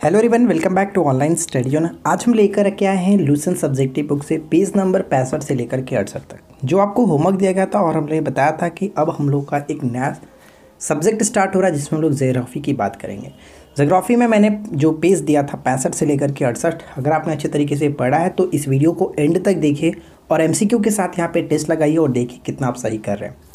Hello everyone, welcome back to online study on. आज हम लेकर के आए हैं लूसेंट सब्जेक्टिव बुक से पेज नंबर 65 से लेकर के 68 तक जो आपको होमवर्क दिया गया था और हमने बताया था कि अब हम लोग का एक नया सब्जेक्ट स्टार्ट हो रहा है जिसमें हम लोग ज्योग्राफी की बात करेंगे। ज्योग्राफी में मैंने जो पेज दिया था 65 से लेकर के 68, अगर आपने अच्छे तरीके से पढ़ा है तो इस वीडियो को एंड तक देखिए और MCQ के साथ यहाँ पे टेस्ट लगाइए और देखिए कितना आप सही कर रहे हैं।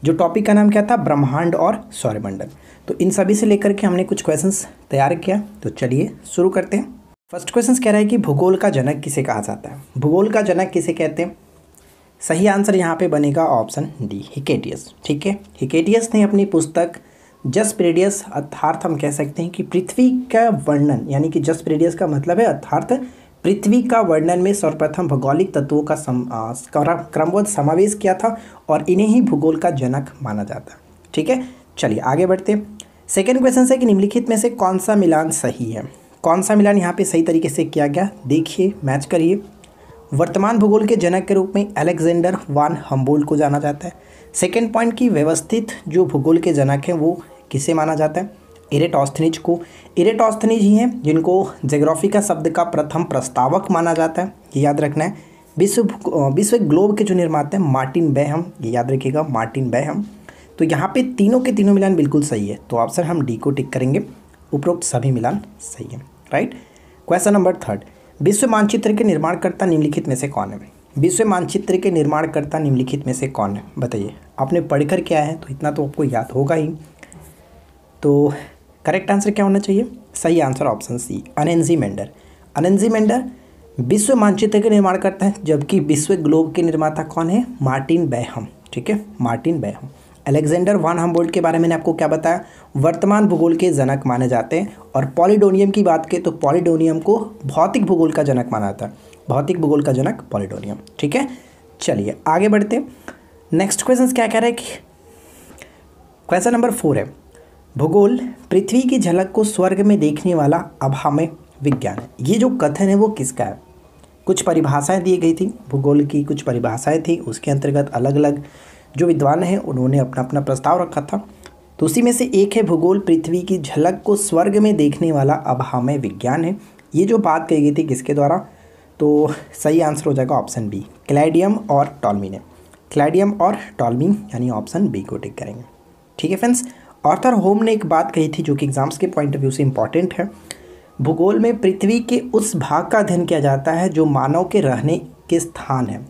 जो टॉपिक का नाम क्या था, ब्रह्मांड और सौरमंडल। तो इन सभी से लेकर के हमने कुछ क्वेश्चंस तैयार किया, तो चलिए शुरू करते हैं। फर्स्ट क्वेश्चन कह रहा है कि भूगोल का जनक किसे कहा जाता है। भूगोल का जनक किसे कहते हैं? सही आंसर यहाँ पे बनेगा ऑप्शन डी, हिकेटियस। ठीक है, हिकेटियस ने अपनी पुस्तक जस्ट पीरियड्स अर्थात हम कह सकते हैं कि पृथ्वी का वर्णन, यानी कि जस्ट पीरियड्स का मतलब है अर्थात पृथ्वी का वर्णन में सर्वप्रथम भौगोलिक तत्वों का क्रमबद्ध समावेश किया था और इन्हें ही भूगोल का जनक माना जाता है। ठीक है, चलिए आगे बढ़ते हैं। सेकेंड क्वेश्चन है कि निम्नलिखित में से कौन सा मिलान सही है। कौन सा मिलान यहाँ पे सही तरीके से किया गया, देखिए मैच करिए। वर्तमान भूगोल के जनक के रूप में अलेक्जेंडर वान हम्बोल्ट को जाना जाता है। सेकेंड पॉइंट की व्यवस्थित जो भूगोल के जनक हैं वो किसे माना जाता है? इरेटोस्थनीज को। इरेटोस्थनीज ही हैं जिनको ज्योग्राफी का शब्द का प्रथम प्रस्तावक माना जाता है, ये याद रखना है। विश्व ग्लोब के जो निर्माता हैं मार्टिन बेहम, ये याद रखिएगा मार्टिन बेहम। तो यहाँ पे तीनों के तीनों मिलान बिल्कुल सही है, तो ऑप्शन हम डी को टिक करेंगे। उपरोक्त सभी मिलान सही है, राइट। क्वेश्चन नंबर थर्ड, विश्व मानचित्र के निर्माणकर्ता निम्नलिखित में से कौन है? विश्व मानचित्र के निर्माणकर्ता निम्नलिखित में से कौन है, बताइए। आपने पढ़कर क्या है तो इतना तो आपको याद होगा ही। तो करेक्ट आंसर क्या होना चाहिए? सही आंसर ऑप्शन सी, अनेंजीमेंडर। अनेंजीमेंडर विश्व मानचित्र के निर्माण करता है, जबकि विश्व ग्लोब के निर्माता कौन है? Martin Behaim. ठीक है, मार्टिन बेहम। अलेक्जेंडर वान हम्बोल्ट के बारे में मैंने आपको क्या बताया, वर्तमान भूगोल के जनक माने जाते हैं। और पॉलीडोनियम की बात करें तो पॉलीडोनियम को भौतिक भूगोल का जनक माना जाता है, भौतिक भूगोल का जनक पॉलीडोनियम। ठीक है, चलिए आगे बढ़ते हैं। नेक्स्ट क्वेश्चन क्या कह रहा है कि क्वेश्चन नंबर 4 है, भूगोल पृथ्वी की झलक को स्वर्ग में देखने वाला अभामय विज्ञान है। ये जो कथन है वो किसका है? कुछ परिभाषाएं दी गई थी, भूगोल की कुछ परिभाषाएं थी, उसके अंतर्गत अलग अलग जो विद्वान हैं उन्होंने अपना अपना प्रस्ताव रखा था। तो उसी में से एक है भूगोल पृथ्वी की झलक को स्वर्ग में देखने वाला अभामय विज्ञान है। ये जो बात कही गई थी किसके द्वारा? तो सही आंसर हो जाएगा ऑप्शन बी, क्लैडियम और टॉल्मी ने। क्लैडियम और टॉल्मी यानी ऑप्शन बी को टिक करेंगे। ठीक है फ्रेंड्स, ऑर्थर होम ने एक बात कही थी जो कि एग्जाम्स के पॉइंट ऑफ व्यू से इंपॉर्टेंट है। भूगोल में पृथ्वी के उस भाग का अध्ययन किया जाता है जो मानव के रहने के स्थान है।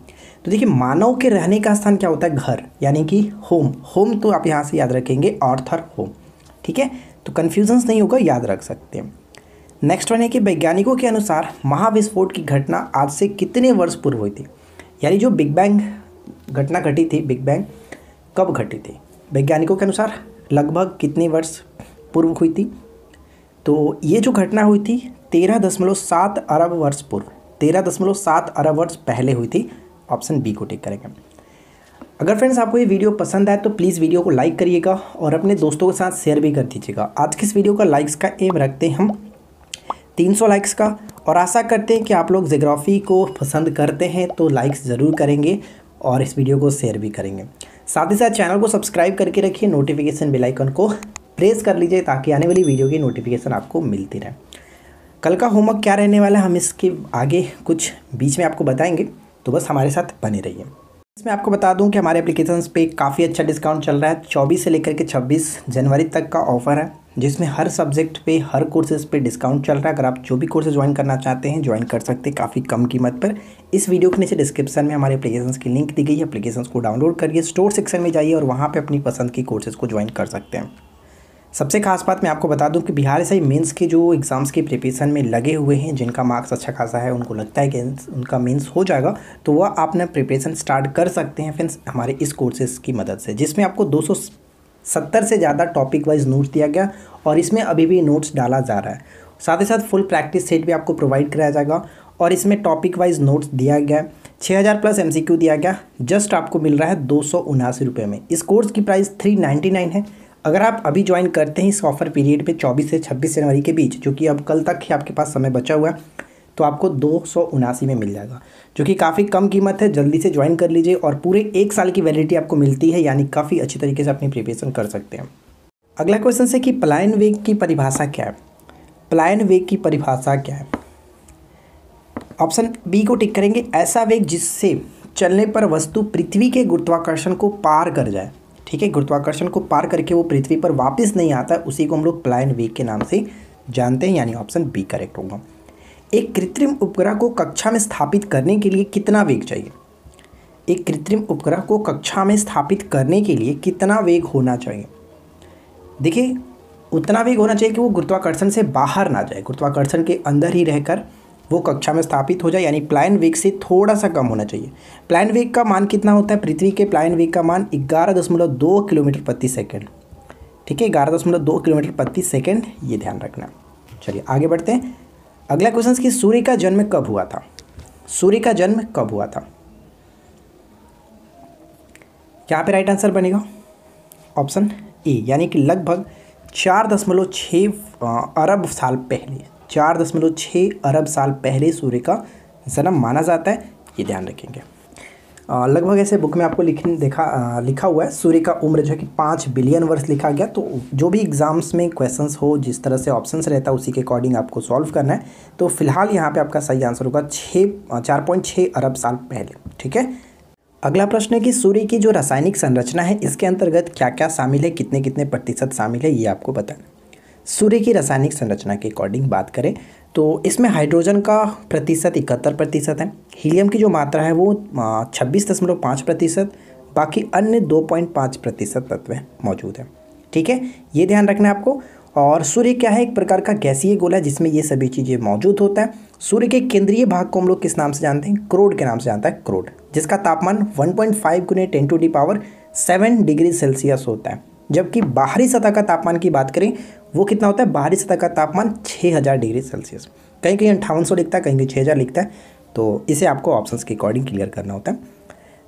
तो देखिए, मानव के रहने का स्थान क्या होता है? घर, यानी कि होम। होम तो आप यहाँ से याद रखेंगे ऑर्थर होम। ठीक है, तो कन्फ्यूजन्स नहीं होगा, याद रख सकते हैं। नेक्स्ट वन है कि वैज्ञानिकों के अनुसार महाविस्फोट की घटना आज से कितने वर्ष पूर्व हुई थी? यानी जो बिग बैंग घटना घटी थी, बिग बैंग कब घटी थी? वैज्ञानिकों के अनुसार लगभग कितने वर्ष पूर्व हुई थी? तो ये जो घटना हुई थी 13.7 अरब वर्ष पूर्व, 13.7 अरब वर्ष पहले हुई थी। ऑप्शन बी को टिक करेंगे। अगर फ्रेंड्स आपको ये वीडियो पसंद आए तो प्लीज़ वीडियो को लाइक करिएगा और अपने दोस्तों के साथ शेयर भी कर दीजिएगा। आज की इस वीडियो का लाइक्स का एम रखते हैं हम 300 लाइक्स का, और आशा करते हैं कि आप लोग ज्योग्राफी को पसंद करते हैं तो लाइक्स ज़रूर करेंगे और इस वीडियो को शेयर भी करेंगे। साथ ही साथ चैनल को सब्सक्राइब करके रखिए, नोटिफिकेशन बेल आइकन को प्रेस कर लीजिए ताकि आने वाली वीडियो की नोटिफिकेशन आपको मिलती रहे। कल का होमवर्क क्या रहने वाला है हम इसके आगे कुछ बीच में आपको बताएंगे, तो बस हमारे साथ बने रहिए। इसमें आपको बता दूं कि हमारे एप्लीकेशंस पे काफ़ी अच्छा डिस्काउंट चल रहा है। 24 से लेकर के 26 जनवरी तक का ऑफर है जिसमें हर सब्जेक्ट पे, हर कोर्सेज पे डिस्काउंट चल रहा है। अगर आप जो भी कोर्सेज ज्वाइन करना चाहते हैं ज्वाइन कर सकते हैं काफ़ी कम कीमत पर। इस वीडियो के नीचे डिस्क्रिप्शन में हमारे एप्लीकेशंस की लिंक दी गई है, एप्लीकेशंस को डाउनलोड करिए, स्टोर सेक्शन में जाइए और वहाँ पर अपनी पसंद की कोर्सेज को ज्वाइन कर सकते हैं। सबसे खास बात मैं आपको बता दूं कि बिहार एसआई मेंस के जो एग्ज़ाम्स की प्रिपरेशन में लगे हुए हैं, जिनका मार्क्स अच्छा खासा है, उनको लगता है कि उनका मेंस हो जाएगा, तो वह आपने प्रिपरेशन स्टार्ट कर सकते हैं फ्रेंड्स हमारे इस कोर्सेज़ की मदद से, जिसमें आपको 270 से ज़्यादा टॉपिक वाइज नोट्स दिया गया और इसमें अभी भी नोट्स डाला जा रहा है। साथ ही साथ फुल प्रैक्टिस सेट भी आपको प्रोवाइड कराया जाएगा और इसमें टॉपिक वाइज नोट्स दिया गया। 6000 प्लस MCQ दिया गया। जस्ट आपको मिल रहा है 279 रुपये में। इस कोर्स की प्राइस 399 है। अगर आप अभी ज्वाइन करते हैं इस ऑफर पीरियड पे 24 से 26 जनवरी के बीच, जो कि अब कल तक ही आपके पास समय बचा हुआ है, तो आपको 279 में मिल जाएगा, जो कि काफ़ी कम कीमत है। जल्दी से ज्वाइन कर लीजिए और पूरे 1 साल की वैलिडिटी आपको मिलती है, यानी काफ़ी अच्छी तरीके से अपनी प्रिपरेशन कर सकते हैं। अगला क्वेश्चन है कि पलायन वेग की परिभाषा क्या है? प्लायन वेग की परिभाषा क्या है? ऑप्शन बी को टिक करेंगे, ऐसा वेग जिससे चलने पर वस्तु पृथ्वी के गुरुत्वाकर्षण को पार कर जाए। ठीक है, गुरुत्वाकर्षण को पार करके वो पृथ्वी पर वापस नहीं आता, उसी को हम लोग प्लायन वेग के नाम से जानते हैं, यानी ऑप्शन बी करेक्ट होगा। एक कृत्रिम उपग्रह को कक्षा में स्थापित करने के लिए कितना वेग चाहिए? एक कृत्रिम उपग्रह को कक्षा में स्थापित करने के लिए कितना वेग होना चाहिए? देखिए, उतना वेग होना चाहिए कि वो गुरुत्वाकर्षण से बाहर ना जाए, गुरुत्वाकर्षण के अंदर ही रहकर वो कक्षा में स्थापित हो जाए, यानी प्लायन वेग से थोड़ा सा कम होना चाहिए। प्लायन वेग का मान कितना होता है? पृथ्वी के प्लायन वेग का मान 11.2 किलोमीटर प्रति सेकंड। ठीक है, 11.2 किलोमीटर प्रति सेकंड, ये ध्यान रखना। चलिए आगे बढ़ते हैं। अगला क्वेश्चन कि सूर्य का जन्म कब हुआ था? सूर्य का जन्म कब हुआ था? यहाँ पे राइट आंसर बनेगा ऑप्शन ए, यानी कि लगभग 4.6 अरब साल पहले, 4.6 अरब साल पहले सूर्य का जन्म माना जाता है, ये ध्यान रखेंगे। लगभग ऐसे बुक में आपको लिखा हुआ है सूर्य का उम्र जो है कि 5 बिलियन वर्ष लिखा गया। तो जो भी एग्जाम्स में क्वेश्चंस हो, जिस तरह से ऑप्शंस रहता है उसी के अकॉर्डिंग आपको सॉल्व करना है। तो फिलहाल यहाँ पे आपका सही आंसर होगा 4.6 अरब साल पहले। ठीक है, अगला प्रश्न है कि सूर्य की जो रासायनिक संरचना है इसके अंतर्गत क्या क्या शामिल है, कितने कितने प्रतिशत शामिल है, ये आपको बताना। सूर्य की रासायनिक संरचना के अकॉर्डिंग बात करें तो इसमें हाइड्रोजन का प्रतिशत 71% है, हीलियम की जो मात्रा है वो 26.5%, बाकी अन्य 2.5% तत्व मौजूद है। ठीक है, ये ध्यान रखना है आपको। और सूर्य क्या है? एक प्रकार का गैसीय गोला जिसमें ये सभी चीज़ें मौजूद होता है। सूर्य के केंद्रीय भाग को हम लोग किस नाम से जानते हैं? क्रोड के नाम से जानता है, क्रोड, जिसका तापमान 1.5 × 10⁻7 डिग्री सेल्सियस होता है। जबकि बाहरी सतह का तापमान की बात करें वो कितना होता है? बाहरी सतह का तापमान 6000 डिग्री सेल्सियस, कहीं कहीं 5800 लिखता है, कहीं कहीं 6000 लिखता है। तो इसे आपको ऑप्शंस के अकॉर्डिंग क्लियर करना होता है।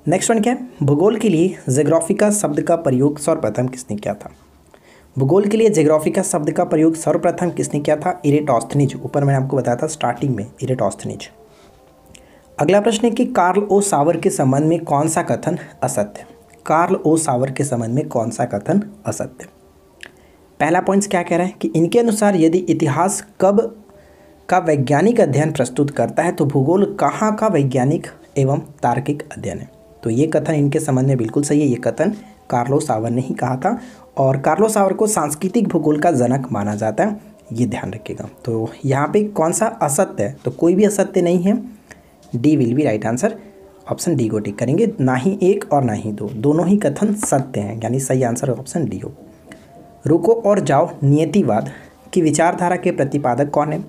नेक्स्ट वन क्या है? भूगोल के लिए ज्योग्राफिका शब्द का प्रयोग सर्वप्रथम किसने किया था? भूगोल के लिए ज्योग्राफिका शब्द का प्रयोग सर्वप्रथम किसने किया था? इरेटोस्थनीज। ऊपर मैंने आपको बताया था स्टार्टिंग में, इरेटोस्थनीज। अगला प्रश्न है कि कार्ल ओ सावर के संबंध में कौन सा कथन असत्य है? कार्ल ओ सावर के संबंध में कौन सा कथन असत्य? पहला पॉइंट क्या कह रहा है कि इनके अनुसार यदि इतिहास कब का वैज्ञानिक अध्ययन प्रस्तुत करता है तो भूगोल कहाँ का वैज्ञानिक एवं तार्किक अध्ययन है। तो ये कथन इनके संबंध में बिल्कुल सही है, ये कथन कार्लो सावर ने ही कहा था और कार्लो सावर को सांस्कृतिक भूगोल का जनक माना जाता है, ये ध्यान रखिएगा। तो यहाँ पे कौन सा असत्य है? तो कोई भी असत्य नहीं है, D will be right answer. Option D को टिक करेंगे, ना ही एक और ना ही दो, दोनों ही कथन सत्य हैं, यानी सही आंसर ऑप्शन डी हो। रुको और जाओ नियतिवाद की विचारधारा के प्रतिपादक कौन है?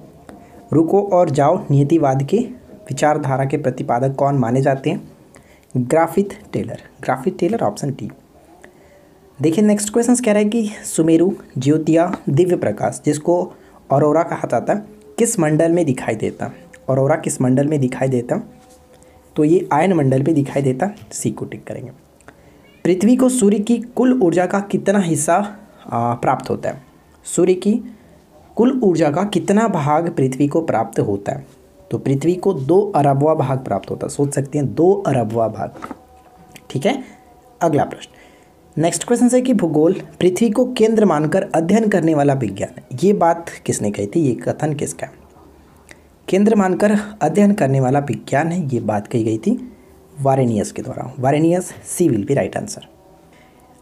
रुको और जाओ नियतिवाद के विचारधारा के प्रतिपादक कौन माने जाते हैं? ग्राफिथ टेलर, ग्राफिथ टेलर, ऑप्शन डी। देखिए नेक्स्ट क्वेश्चन कह रहा है कि सुमेरु ज्योतिया दिव्य प्रकाश जिसको ऑरोरा कहा जाता है किस मंडल में दिखाई देता? ऑरोरा किस मंडल में दिखाई देता? तो ये आयन मंडल में दिखाई देता, सी को टिक करेंगे। पृथ्वी को सूर्य की कुल ऊर्जा का कितना हिस्सा प्राप्त होता है? सूर्य की कुल ऊर्जा का कितना भाग पृथ्वी को प्राप्त होता है? तो पृथ्वी को 2 अरबवा भाग प्राप्त होता है, सोच सकते हैं 2 अरबवा भाग। ठीक है, अगला प्रश्न नेक्स्ट क्वेश्चन है कि भूगोल पृथ्वी को केंद्र मानकर अध्ययन करने वाला विज्ञान है, ये बात किसने कही थी? ये कथन किसका है? केंद्र मानकर अध्ययन करने वाला विज्ञान है, ये बात कही गई थी वारेनियस के द्वारा। वारेनियस, सी विल बी राइट आंसर।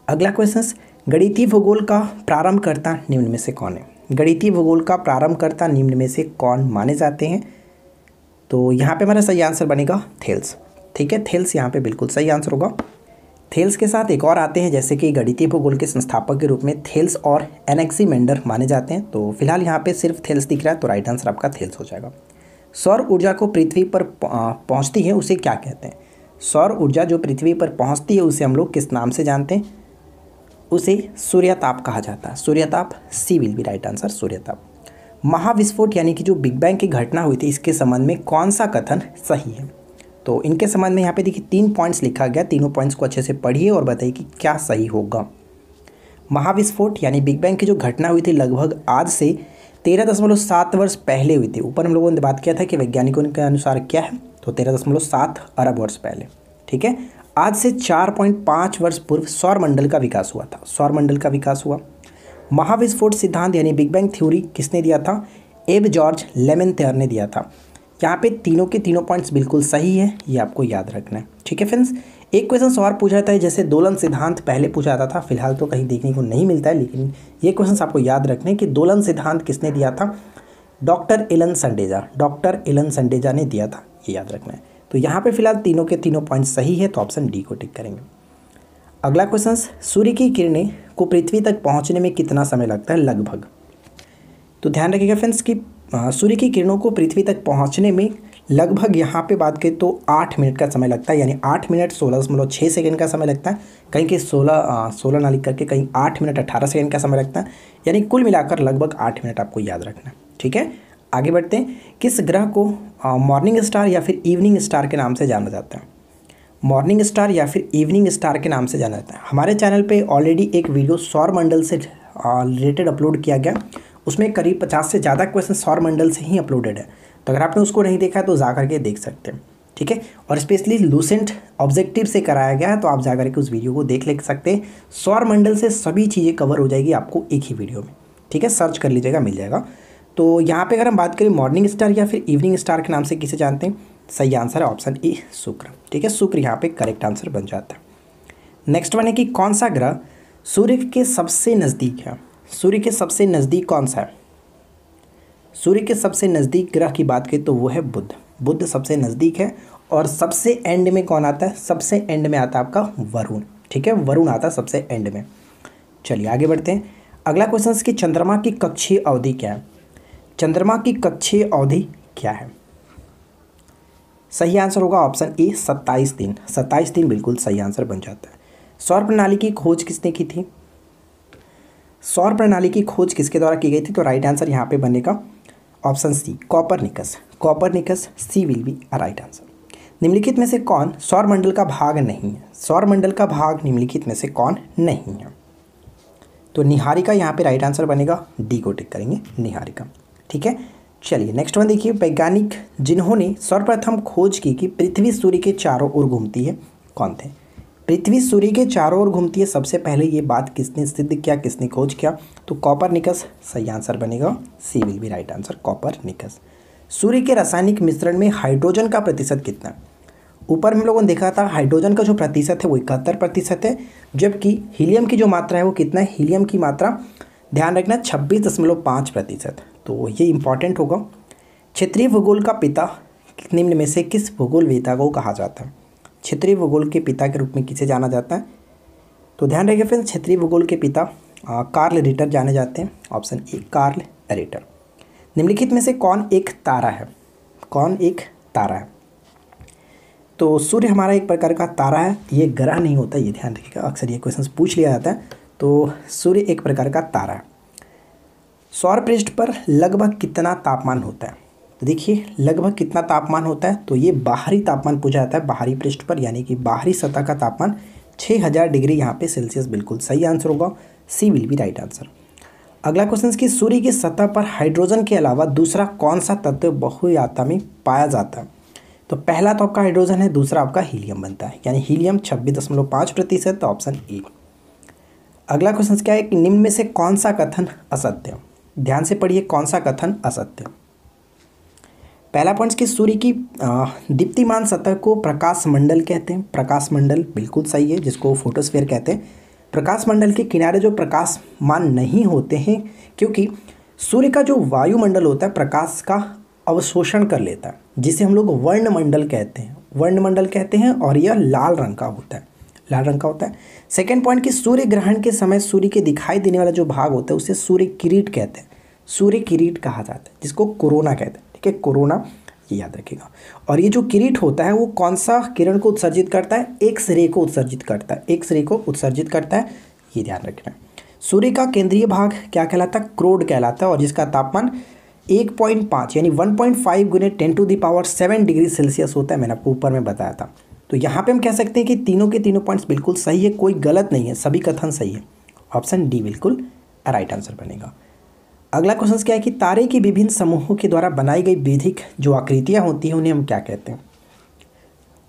अगला क्वेश्चन, गणितीय भूगोल का प्रारंभकर्ता निम्न में से कौन है? गणितीय भूगोल का प्रारंभकर्ता निम्न में से कौन माने जाते हैं? तो यहाँ पे हमारा सही आंसर बनेगा थेल्स। ठीक है, थेल्स यहाँ पे बिल्कुल सही आंसर होगा। थेल्स के साथ एक और आते हैं जैसे कि गणितीय भूगोल के संस्थापक के रूप में थेल्स और एनेक्सीमेंडर माने जाते हैं। तो फिलहाल यहाँ पे सिर्फ थेल्स दिख रहा है, तो राइट आंसर आपका थेल्स हो जाएगा। सौर ऊर्जा को पृथ्वी पर पहुँचती है उसे क्या कहते हैं? सौर ऊर्जा जो पृथ्वी पर पहुँचती है उसे हम लोग किस नाम से जानते हैं? उसे सूर्यताप कहा जाता है, सूर्यताप, सी विल बी राइट आंसर, सूर्यताप। महाविस्फोट यानी कि जो बिग बैंग की घटना हुई थी इसके संबंध में कौन सा कथन सही है? तो इनके संबंध में यहाँ पे देखिए 3 पॉइंट्स लिखा गया, तीनों पॉइंट्स को अच्छे से पढ़िए और बताइए कि क्या सही होगा। महाविस्फोट यानी बिग बैंग की जो घटना हुई थी लगभग आज से 13.7 वर्ष पहले हुई थी। ऊपर हम लोगों ने बात किया था कि वैज्ञानिकों के अनुसार क्या है, तो 13.7 अरब वर्ष पहले। ठीक है, आज से 4.5 वर्ष पूर्व सौरमंडल का विकास हुआ था, सौरमंडल का विकास हुआ। महाविस्फोट सिद्धांत यानी बिग बैंग थ्योरी किसने दिया था? एब जॉर्ज लेमेंतेयर ने दिया था। यहाँ पे तीनों के तीनों पॉइंट्स बिल्कुल सही है, ये आपको याद रखना है। ठीक है फ्रेंड्स, एक क्वेश्चन और पूछा था, जैसे दोलन सिद्धांत पहले पूछा जाता था, फिलहाल तो कहीं देखने को नहीं मिलता है, लेकिन ये क्वेश्चन आपको याद रखने कि दोलन सिद्धांत किसने दिया था? डॉक्टर एलन संडेजा, डॉक्टर एलन संडेजा ने दिया था, ये याद रखना है। तो यहाँ पे फिलहाल तीनों के तीनों पॉइंट सही है, तो ऑप्शन डी को टिक करेंगे। अगला क्वेश्चन, सूर्य की किरणें को पृथ्वी तक पहुँचने में कितना समय लगता है लगभग? तो ध्यान रखिएगा फ्रेंड्स कि सूर्य की किरणों को पृथ्वी तक पहुंचने में लगभग यहाँ पे बात करें तो 8 मिनट का समय लगता है, यानी 8 मिनट 16.6 सेकंड का समय लगता है। कहीं के 16 ना लिख करके कहीं 8 मिनट 18 सेकंड का समय लगता है, यानी कुल मिलाकर लगभग 8 मिनट आपको याद रखना है। ठीक है, आगे बढ़ते हैं। किस ग्रह को मॉर्निंग स्टार या फिर इवनिंग स्टार के नाम से जाना जाता है? मॉर्निंग स्टार या फिर इवनिंग स्टार के नाम से जाना जाता है। हमारे चैनल पर ऑलरेडी एक वीडियो सौर मंडल से रिलेटेड अपलोड किया गया, उसमें करीब 50 से ज़्यादा क्वेश्चन सौर मंडल से ही अपलोडेड है, तो अगर आपने उसको नहीं देखा है तो जा करके देख सकते हैं। ठीक है, और स्पेशली लूसेंट ऑब्जेक्टिव से कराया गया है, तो आप जा करके उस वीडियो को देख ले सकते हैं। सौर मंडल से सभी चीज़ें कवर हो जाएगी आपको एक ही वीडियो में। ठीक है, सर्च कर लीजिएगा, मिल जाएगा। तो यहाँ पे अगर हम बात करें मॉर्निंग स्टार या फिर इवनिंग स्टार के नाम से किसे जानते हैं, सही आंसर है ऑप्शन ए, शुक्र। ठीक है, शुक्र यहाँ पे करेक्ट आंसर बन जाता है। नेक्स्ट वन है कि कौन सा ग्रह सूर्य के सबसे नज़दीक है? सूर्य के सबसे नज़दीक कौन सा है? सूर्य के सबसे नज़दीक ग्रह की बात करें तो वो है बुध। बुध सबसे नज़दीक है। और सबसे एंड में कौन आता है? सबसे एंड में आता है आपका वरुण। ठीक है, वरुण आता है सबसे एंड में। चलिए आगे बढ़ते हैं। अगला क्वेश्चन कि चंद्रमा की कक्षीय अवधि क्या है? चंद्रमा की कक्षीय अवधि क्या है? सही आंसर होगा ऑप्शन ए, 27 दिन। 27 दिन बिल्कुल सही आंसर बन जाता है। सौर प्रणाली की खोज किसने की थी? सौर प्रणाली की खोज किसके द्वारा की गई थी? तो राइट आंसर यहाँ पे बनेगा option C, Copernicus. Copernicus, C will be a right answer. निम्नलिखित में से कौन सौर मंडल का भाग नहीं है? सौर मंडल का भाग निम्नलिखित में से कौन नहीं है? तो निहारिका यहाँ पे राइट आंसर बनेगा, डी को टिक करेंगे, निहारिका। ठीक है, चलिए नेक्स्ट वन देखिए। वैज्ञानिक जिन्होंने सर्वप्रथम खोज की कि पृथ्वी सूर्य के चारों ओर घूमती है, कौन थे? पृथ्वी सूर्य के चारों ओर घूमती है, सबसे पहले ये बात किसने सिद्ध किया, किसने खोज किया? तो कॉपरनिकस सही आंसर बनेगा, C will be right answer, Copernicus. सूर्य के रासायनिक मिश्रण में हाइड्रोजन का प्रतिशत कितना है? ऊपर हम लोगों ने देखा था हाइड्रोजन का जो प्रतिशत है वो 71% है, जबकि हीलियम की जो मात्रा है वो कितना है? हीलियम की मात्रा ध्यान रखना 26.5%। तो ये इंपॉर्टेंट होगा। क्षेत्रीय भूगोल का पिता निम्न में से किस भूगोलवेत्ता को कहा जाता है? क्षेत्रीय भूगोल के पिता के रूप में किसे जाना जाता है? तो ध्यान रखिए फ्रेंड्स, क्षेत्रीय भूगोल के पिता कार्ल रिटर जाने जाते हैं, ऑप्शन ए, कार्ल रिटर। निम्नलिखित में से कौन एक तारा है? कौन एक तारा है? तो सूर्य हमारा एक प्रकार का तारा है, ये ग्रह नहीं होता, ये ध्यान रखिएगा, अक्सर ये क्वेश्चन पूछ लिया जाता है। तो सूर्य एक प्रकार का तारा है। सौर पृष्ठ पर लगभग कितना तापमान होता है? तो देखिए लगभग कितना तापमान होता है, तो ये बाहरी तापमान पूछा जाता है, बाहरी पृष्ठ पर यानी कि बाहरी सतह का तापमान 6000 डिग्री यहाँ पे सेल्सियस बिल्कुल सही आंसर होगा, सी विल बी राइट आंसर। अगला क्वेश्चन कि सूर्य की सतह पर हाइड्रोजन के अलावा दूसरा कौन सा तत्व बहुआयामी में पाया जाता है? तो पहला तो आपका हाइड्रोजन है, दूसरा आपका हीलियम बनता है, यानी हीलियम 26.5%, ऑप्शन ए। अगला क्वेश्चन क्या है कि निम्न में से कौन सा कथन असत्य? ध्यान से पढ़िए, कौन सा कथन असत्य? पहला पॉइंट कि सूर्य की दीप्तिमान सतह को प्रकाश मंडल कहते हैं। प्रकाश मंडल बिल्कुल सही है, जिसको फोटोस्फीयर कहते हैं। प्रकाश मंडल के किनारे जो प्रकाशमान नहीं होते हैं, क्योंकि सूर्य का जो वायुमंडल होता है प्रकाश का अवशोषण कर लेता है, जिसे हम लोग वर्णमंडल कहते हैं। वर्णमंडल कहते हैं, और यह लाल रंग का होता है, लाल रंग का होता है। सेकेंड पॉइंट कि सूर्य ग्रहण के समय सूर्य के दिखाई देने वाला जो भाग होता है उसे सूर्य किरीट कहते हैं। सूर्य किरीट कहा जाता है, जिसको कोरोना कहते हैं। ठीक है, कोरोना, ये याद रखिएगा। और ये जो किरीट होता है वो कौन सा किरण को उत्सर्जित करता है? एक्स रे को उत्सर्जित करता है, एक्स रे को उत्सर्जित करता है, ये ध्यान रखना है। सूर्य का केंद्रीय भाग क्या कहलाता है? क्रोड कहलाता है, और जिसका तापमान 1.5 यानी 1.5 गुने 10⁻7 डिग्री सेल्सियस होता है, मैंने आपको ऊपर में बताया था। तो यहाँ पे हम कह सकते हैं कि तीनों के तीनों पॉइंट्स बिल्कुल सही है, कोई गलत नहीं है, सभी कथन सही है, ऑप्शन डी बिल्कुल राइट आंसर बनेगा। अगला क्वेश्चन क्या है कि तारे के विभिन्न समूहों के द्वारा बनाई गई विधिक जो आकृतियाँ होती हैं उन्हें हम क्या कहते हैं?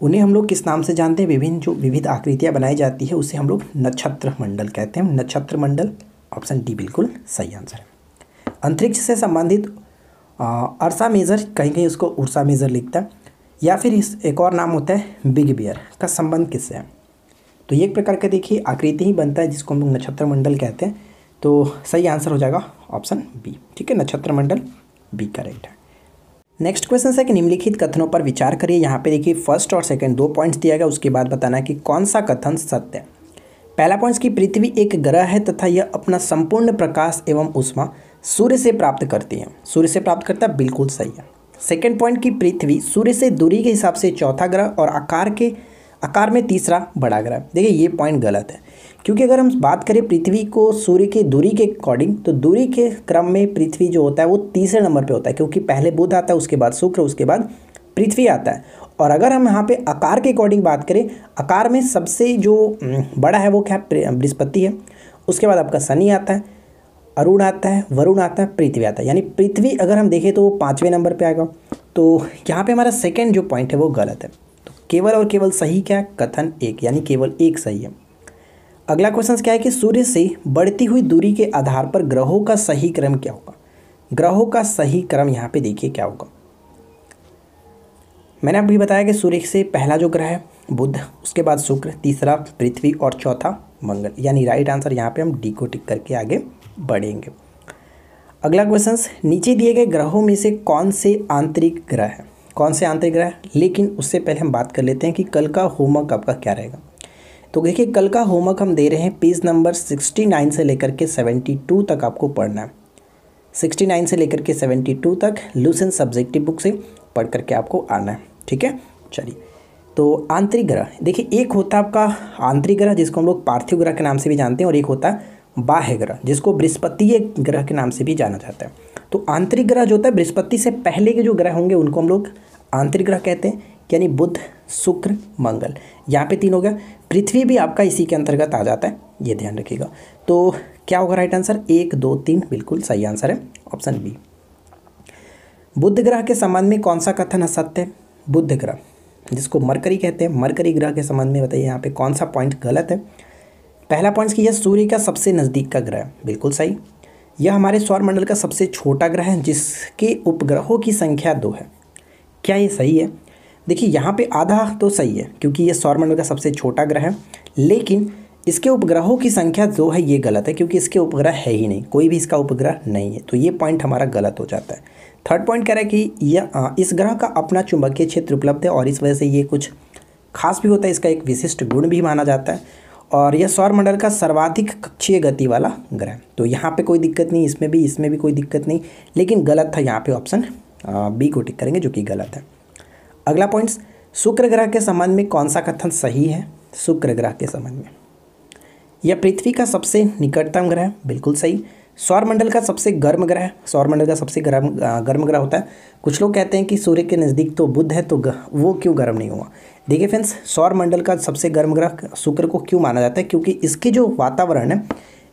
उन्हें हम लोग किस नाम से जानते हैं? विभिन्न जो विविध आकृतियाँ बनाई जाती है उसे हम लोग नक्षत्र मंडल कहते हैं, नक्षत्र मंडल, ऑप्शन डी बिल्कुल सही आंसर है। अंतरिक्ष से संबंधित अर्सा मेजर, कहीं कहीं उसको उर्सा मेजर लिखता है, या फिर इस एक और नाम होता है बिग बियर का संबंध किससे है? तो ये एक प्रकार का देखिए आकृति ही बनता है जिसको हम लोग नक्षत्र मंडल कहते हैं। तो सही आंसर हो जाएगा ऑप्शन बी। ठीक है, नक्षत्र मंडल बी करेक्ट है। नेक्स्ट क्वेश्चन है कि निम्नलिखित कथनों पर विचार करिए। यहाँ पे देखिए फर्स्ट और सेकंड 2 पॉइंट्स दिया गया, उसके बाद बताना है कि कौन सा कथन सत्य है। पहला पॉइंट कि पृथ्वी एक ग्रह है तथा यह अपना संपूर्ण प्रकाश एवं ऊष्मा सूर्य से प्राप्त करती है। सूर्य से प्राप्त करता है, बिल्कुल सही है। सेकंड पॉइंट कि पृथ्वी सूर्य से दूरी के हिसाब से चौथा ग्रह और आकार में तीसरा बड़ा ग्रह। देखिए ये पॉइंट गलत है, क्योंकि अगर हम बात करें पृथ्वी को सूर्य की दूरी के अकॉर्डिंग, तो दूरी के क्रम में पृथ्वी जो होता है वो तीसरे नंबर पे होता है, क्योंकि पहले बुध आता है, उसके बाद शुक्र, उसके बाद पृथ्वी आता है। और अगर हम यहाँ पे आकार के अकॉर्डिंग बात करें, आकार में सबसे जो बड़ा है वो क्या है? बृहस्पति है। उसके बाद आपका शनि आता है, अरुण आता है, वरुण आता है, पृथ्वी आता है। यानी पृथ्वी अगर हम देखें तो वो 5वें नंबर पे आएगा। तो यहाँ पे हमारा सेकंड जो पॉइंट है वो गलत है। तो केवल और केवल सही क्या है? कथन एक, यानी केवल एक सही है। अगला क्वेश्चन क्या है कि सूर्य से बढ़ती हुई दूरी के आधार पर ग्रहों का सही क्रम क्या होगा? ग्रहों का सही क्रम यहाँ पे देखिए क्या होगा। मैंने अभी बताया कि सूर्य से पहला जो ग्रह है बुध, उसके बाद शुक्र, तीसरा पृथ्वी और चौथा मंगल। यानी राइट आंसर यहाँ पे हम डी को टिक करके आगे बढ़ेंगे। अगला क्वेश्चन, नीचे दिए गए ग्रहों में से कौन से आंतरिक ग्रह है? कौन से आंतरिक ग्रह? लेकिन उससे पहले हम बात कर लेते हैं कि कल का होमवर्क आपका क्या रहेगा। तो देखिए कल का होमवर्क हम दे रहे हैं, पेज नंबर 69 से लेकर के 72 तक आपको पढ़ना है। 69 से लेकर के 72 तक लूसेंट सब्जेक्टिव बुक से पढ़ करके आपको आना है। ठीक है, चलिए। तो आंतरिक ग्रह, देखिए एक होता है आपका आंतरिक ग्रह जिसको हम लोग पार्थिव ग्रह के नाम से भी जानते हैं, और एक होता है बाह्य ग्रह जिसको बृहस्पतीय ग्रह के नाम से भी जाना जाता है। तो आंतरिक ग्रह जो होता है बृहस्पति से पहले के जो ग्रह होंगे उनको हम लोग आंतरिक ग्रह कहते हैं, यानी बुध, शुक्र, मंगल। यहाँ पे 3 हो गया। पृथ्वी भी आपका इसी के अंतर्गत आ जाता है, ये ध्यान रखिएगा। तो क्या होगा राइट आंसर? 1, 2, 3 बिल्कुल सही आंसर है, ऑप्शन बी। बुध ग्रह के संबंध में कौन सा कथन सत्य है? बुध ग्रह जिसको मरकरी कहते हैं, मरकरी ग्रह के संबंध में बताइए यहाँ पे कौन सा पॉइंट गलत है? पहला पॉइंट कि यह सूर्य का सबसे नज़दीक का ग्रह है, बिल्कुल सही। यह हमारे सौरमंडल का सबसे छोटा ग्रह है जिसके उपग्रहों की संख्या 2 है। क्या ये सही है? देखिए यहाँ पे आधा तो सही है, क्योंकि ये सौरमंडल का सबसे छोटा ग्रह है, लेकिन इसके उपग्रहों की संख्या 2 है, ये गलत है, क्योंकि इसके उपग्रह है ही नहीं, कोई भी इसका उपग्रह नहीं है। तो ये पॉइंट हमारा गलत हो जाता है। थर्ड पॉइंट कह रहा है कि यह इस ग्रह का अपना चुंबकीय क्षेत्र उपलब्ध है और इस वजह से ये कुछ खास भी होता है, इसका एक विशिष्ट गुण भी माना जाता है, और यह सौरमंडल का सर्वाधिक कक्षीय गति वाला ग्रह। तो यहाँ पे कोई दिक्कत नहीं, इसमें भी कोई दिक्कत नहीं, लेकिन गलत था यहाँ पे, ऑप्शन बी को टिक करेंगे जो कि गलत है। अगला पॉइंट, शुक्र ग्रह के संबंध में कौन सा कथन सही है? शुक्र ग्रह के संबंध में यह पृथ्वी का सबसे निकटतम ग्रह है, बिल्कुल सही। सौरमंडल का सबसे गर्म ग्रह है, सौरमंडल का सबसे गर्म ग्रह होता है। कुछ लोग कहते हैं कि सूर्य के नज़दीक तो बुध है, तो वो क्यों गर्म नहीं हुआ? देखिए फ्रेंड्स, सौरमंडल का सबसे गर्म ग्रह शुक्र को क्यों माना जाता है? क्योंकि इसके जो वातावरण है,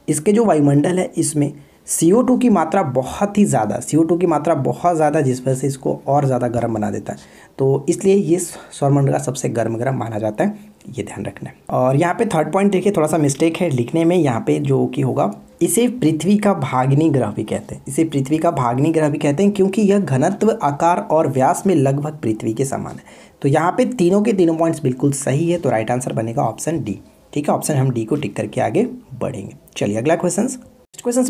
इसके जो वायुमंडल है, इसमें CO2 की मात्रा बहुत ही ज़्यादा, CO2 की मात्रा बहुत ज़्यादा, जिस वजह से इसको और ज़्यादा गर्म बना देता है। तो इसलिए ये सौरमंडल का सबसे गर्म ग्रह माना जाता है, ये ध्यान रखना है। और यहाँ पे थर्ड पॉइंट देखिए, थोड़ा सा मिस्टेक है लिखने में, यहाँ पे जो कि होगा, इसे पृथ्वी का भाग्नि ग्रह भी कहते हैं। इसे पृथ्वी का भाग्नि ग्रह भी कहते हैं क्योंकि यह घनत्व, आकार और व्यास में लगभग पृथ्वी के समान है। तो यहाँ पे तीनों के तीनों पॉइंट्स बिल्कुल सही है, तो राइट आंसर बनेगा ऑप्शन डी। ठीक है, ऑप्शन हम डी को टिक करके आगे बढ़ेंगे। चलिए अगला क्वेश्चन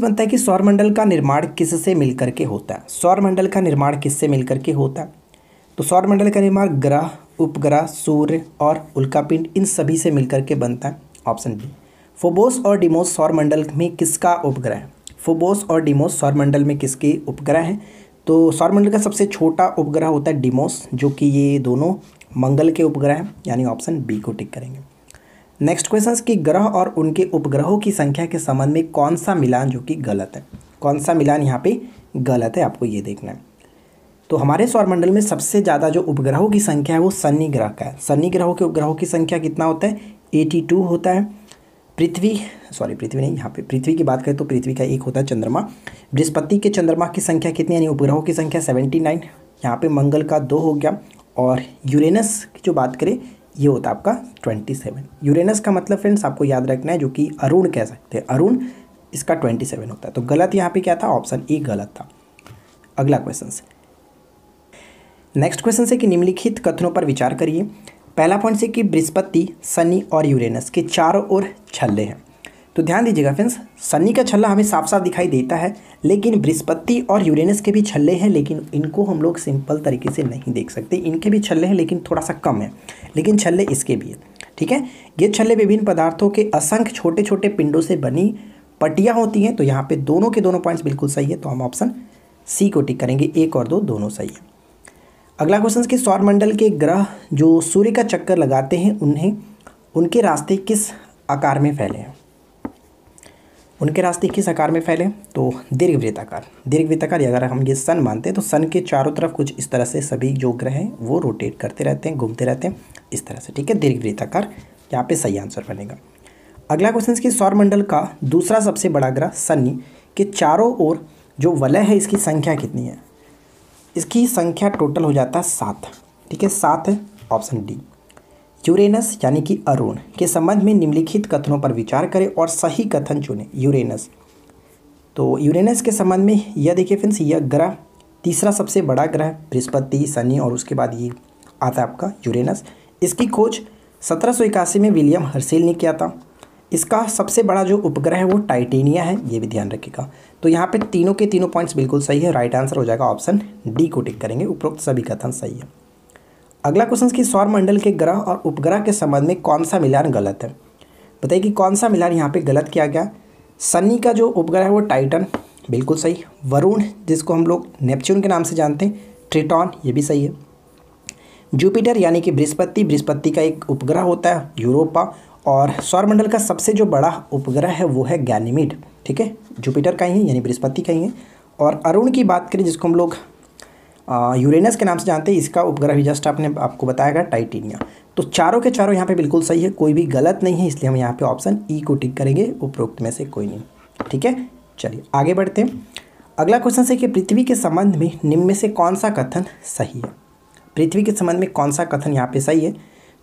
बनता है कि सौरमंडल का निर्माण किससे मिलकर के होता है? सौरमंडल का निर्माण किससे मिलकर के होता है? तो सौरमंडल का निर्माण ग्रह, उपग्रह, सूर्य और उल्कापिंड, इन सभी से मिलकर के बनता है, ऑप्शन डी। फोबोस और डिमोस सौरमंडल में किसका उपग्रह है? फोबोस और डिमोस सौरमंडल में किसके उपग्रह हैं? तो सौरमंडल का सबसे छोटा उपग्रह होता है डिमोस, जो कि ये दोनों मंगल के उपग्रह हैं, यानी ऑप्शन बी को टिक करेंगे। नेक्स्ट क्वेश्चन कि ग्रह और उनके उपग्रहों की संख्या के संबंध में कौन सा मिलान जो कि गलत है? कौन सा मिलान यहाँ पे गलत है, आपको ये देखना है। तो हमारे सौरमंडल में सबसे ज़्यादा जो उपग्रहों की संख्या है वो शनि ग्रह का है। शनि ग्रहों के उपग्रहों की संख्या कितना होता है? 82 होता है। पृथ्वी नहीं, यहाँ पे पृथ्वी की बात करें तो पृथ्वी का 1 होता है चंद्रमा। बृहस्पति के चंद्रमा की संख्या कितनी, यानी उपग्रहों की संख्या 79। यहाँ पे मंगल का 2 हो गया, और यूरेनस की जो बात करें ये होता है आपका 27। यूरेनस का मतलब फ्रेंड्स आपको याद रखना है, जो कि अरुण कह सकते हैं, अरुण इसका 27 होता है। तो गलत यहाँ पे क्या था? ऑप्शन ए गलत था। अगला क्वेश्चन, नेक्स्ट क्वेश्चन है कि निम्नलिखित कथनों पर विचार करिए। पहला पॉइंट है कि बृहस्पति, शनि और यूरेनस के चारों ओर छल्ले हैं। तो ध्यान दीजिएगा फ्रेंड्स, शनि का छल्ला हमें साफ साफ दिखाई देता है, लेकिन बृहस्पति और यूरेनस के भी छल्ले हैं, लेकिन इनको हम लोग सिंपल तरीके से नहीं देख सकते। इनके भी छल्ले हैं लेकिन थोड़ा सा कम है, लेकिन छल्ले इसके भी है। ठीक है, ये छल्ले विभिन्न पदार्थों के असंख्य छोटे छोटे पिंडों से बनी पट्टियाँ होती हैं। तो यहाँ पे दोनों के दोनों पॉइंट्स बिल्कुल सही है, तो हम ऑप्शन सी को टिक करेंगे। 1 और 2 दोनों सही है। अगला क्वेश्चन कि सौरमंडल के ग्रह जो सूर्य का चक्कर लगाते हैं उनके रास्ते किस आकार में फैले हैं? उनके रास्ते किस आकार में फैले? तो दीर्घवृत्ताकार। दीर्घवृत्ताकार अगर हम ये सन मानते हैं तो सन के चारों तरफ कुछ इस तरह से सभी जो ग्रह हैं वो रोटेट करते रहते हैं, घूमते रहते हैं इस तरह से। ठीक है, दीर्घवृत्ताकार यहाँ पे सही आंसर बनेगा। अगला क्वेश्चन कि सौरमंडल का दूसरा सबसे बड़ा ग्रह शनि के चारों ओर जो वलय है इसकी संख्या कितनी है? इसकी संख्या टोटल हो जाता है 7। ठीक है, 7 है, ऑप्शन डी। यूरेनस यानी कि अरुण के संबंध में निम्नलिखित कथनों पर विचार करें और सही कथन चुनें। यूरेनस, तो यूरेनस के संबंध में यह देखिए फ्रेंड्स, यह ग्रह तीसरा सबसे बड़ा ग्रह, बृहस्पति, शनि और उसके बाद ये आता है आपका यूरेनस। इसकी खोज 1781 में विलियम हर्शेल ने किया था। इसका सबसे बड़ा जो उपग्रह है वो टाइटेनिया है, ये भी ध्यान रखिएगा। तो यहाँ पे तीनों के तीनों पॉइंट्स बिल्कुल सही है, राइट आंसर हो जाएगा ऑप्शन डी को टिक करेंगे। उपरोक्त सभी कथन सही है। अगला क्वेश्चन कि सौरमंडल के ग्रह और उपग्रह के संबंध में कौन सा मिलान गलत है? बताइए कि कौन सा मिलान यहाँ पे गलत किया गया। शनि का जो उपग्रह है वो टाइटन, बिल्कुल सही। वरुण जिसको हम लोग नेपच्यून के नाम से जानते हैं, ट्रिटॉन, ये भी सही है। जुपिटर यानी कि बृहस्पति का एक उपग्रह होता है, यूरोपा। और सौरमंडल का सबसे जो बड़ा उपग्रह है वो है गैनीमीड। ठीक है, जुपिटर का ही है यानी बृहस्पति का ही है। और अरुण की बात करें जिसको हम लोग यूरेनस के नाम से जानते हैं, इसका उपग्रह भी जस्ट आपको बताया गया टाइटेनिया। तो चारों के चारों यहाँ पे बिल्कुल सही है, कोई भी गलत नहीं है, इसलिए हम यहाँ पे ऑप्शन ई को टिक करेंगे, उपरोक्त में से कोई नहीं। ठीक है, चलिए आगे बढ़ते हैं। अगला क्वेश्चन है कि पृथ्वी के संबंध में निम्न में से कौन सा कथन सही है? पृथ्वी के संबंध में कौन सा कथन यहाँ पे सही है?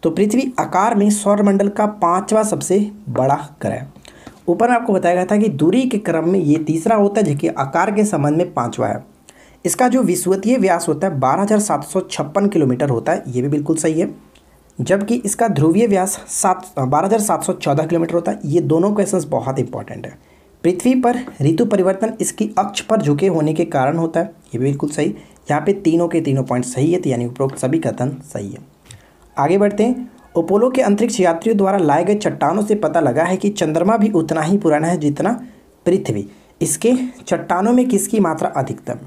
तो पृथ्वी आकार में सौरमंडल का 5वां सबसे बड़ा ग्रह। ऊपर में आपको बताया गया था कि दूरी के क्रम में ये तीसरा होता है, जबकि आकार के संबंध में 5वां है। इसका जो विषुवतीय व्यास होता है 12,756 किलोमीटर होता है, ये भी बिल्कुल सही है। जबकि इसका ध्रुवीय व्यास 12,714 किलोमीटर होता है। ये दोनों क्वेश्चंस बहुत इंपॉर्टेंट है। पृथ्वी पर ऋतु परिवर्तन इसकी अक्ष पर झुके होने के कारण होता है, ये भी बिल्कुल सही। यहाँ पे तीनों के तीनों पॉइंट सही है, तो यानी उपरोक्त सभी कथन सही है। आगे बढ़ते हैं। अपोलो के अंतरिक्ष यात्रियों द्वारा लाए गए चट्टानों से पता लगा है कि चंद्रमा भी उतना ही पुराना है जितना पृथ्वी। इसके चट्टानों में किसकी मात्रा अधिकतम?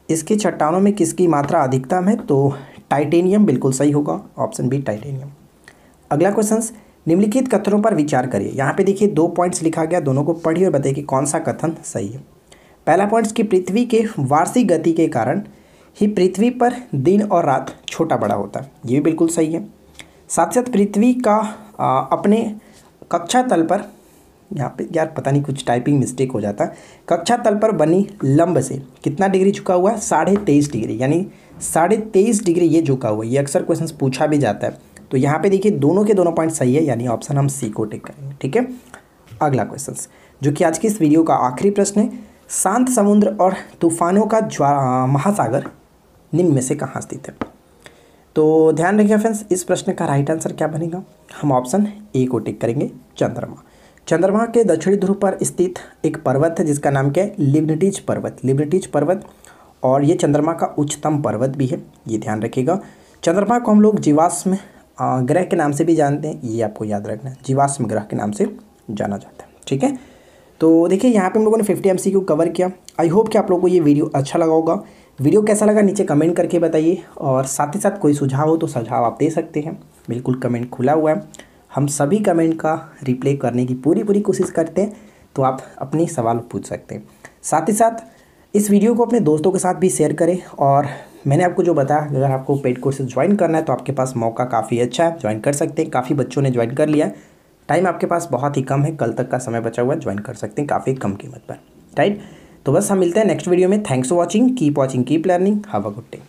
इसके चट्टानों में किसकी मात्रा अधिकतम है? तो टाइटेनियम बिल्कुल सही होगा, ऑप्शन बी टाइटेनियम। अगला क्वेश्चन, निम्नलिखित कथनों पर विचार करिए। यहाँ पे देखिए 2 पॉइंट्स लिखा गया, दोनों को पढ़िए और बताइए कि कौन सा कथन सही है। पहला पॉइंट कि पृथ्वी के वार्षिक गति के कारण ही पृथ्वी पर दिन और रात छोटा बड़ा होता है, ये भी बिल्कुल सही है। साथ साथ पृथ्वी का अपने कक्षा तल पर, यहाँ पे यार पता नहीं कुछ टाइपिंग मिस्टेक हो जाता है, कक्षा तल पर बनी लंब से कितना डिग्री झुका हुआ है? 23.5 डिग्री, यानी 23.5 डिग्री ये झुका हुआ है। ये अक्सर क्वेश्चन पूछा भी जाता है। तो यहाँ पे देखिए दोनों के दोनों पॉइंट सही है, यानी ऑप्शन हम सी को टिक करेंगे। ठीक है, अगला क्वेश्चन जो कि आज की इस वीडियो का आखिरी प्रश्न है, शांत समुद्र और तूफानों का महासागर निम्न में से कहाँ स्थित है? तो ध्यान रखिए फ्रेंड्स, इस प्रश्न का राइट आंसर क्या बनेगा? हम ऑप्शन ए को टिक करेंगे, चंद्रमा। चंद्रमा के दक्षिणी ध्रुव पर स्थित एक पर्वत है जिसका नाम क्या है? लिब्निटीज पर्वत। लिब्निटीज पर्वत, और ये चंद्रमा का उच्चतम पर्वत भी है, ये ध्यान रखिएगा। चंद्रमा को हम लोग जीवाश्म ग्रह के नाम से भी जानते हैं, ये आपको याद रखना है, जीवाश्म ग्रह के नाम से जाना जाता है। ठीक है, तो देखिए यहाँ पे हम लोगों ने 50 MCQ कवर किया। आई होप कि आप लोगों को ये वीडियो अच्छा लगा होगा। वीडियो कैसा लगा नीचे कमेंट करके बताइए, और साथ ही साथ कोई सुझाव हो तो सुझाव आप दे सकते हैं, बिल्कुल कमेंट खुला हुआ है। हम सभी कमेंट का रिप्लाई करने की पूरी कोशिश करते हैं, तो आप अपनी सवाल पूछ सकते हैं। साथ ही साथ इस वीडियो को अपने दोस्तों के साथ भी शेयर करें। और मैंने आपको जो बताया, अगर आपको पेड कोर्सेज ज्वाइन करना है तो आपके पास मौका काफ़ी अच्छा है, ज्वाइन कर सकते हैं। काफ़ी बच्चों ने ज्वाइन कर लिया है, टाइम आपके पास बहुत ही कम है, कल तक का समय बचा हुआ है, ज्वाइन कर सकते हैं काफ़ी कम कीमत पर, राइट। तो बस हम मिलते हैं नेक्स्ट वीडियो में। Thanks for watching, keep learning, have a good day.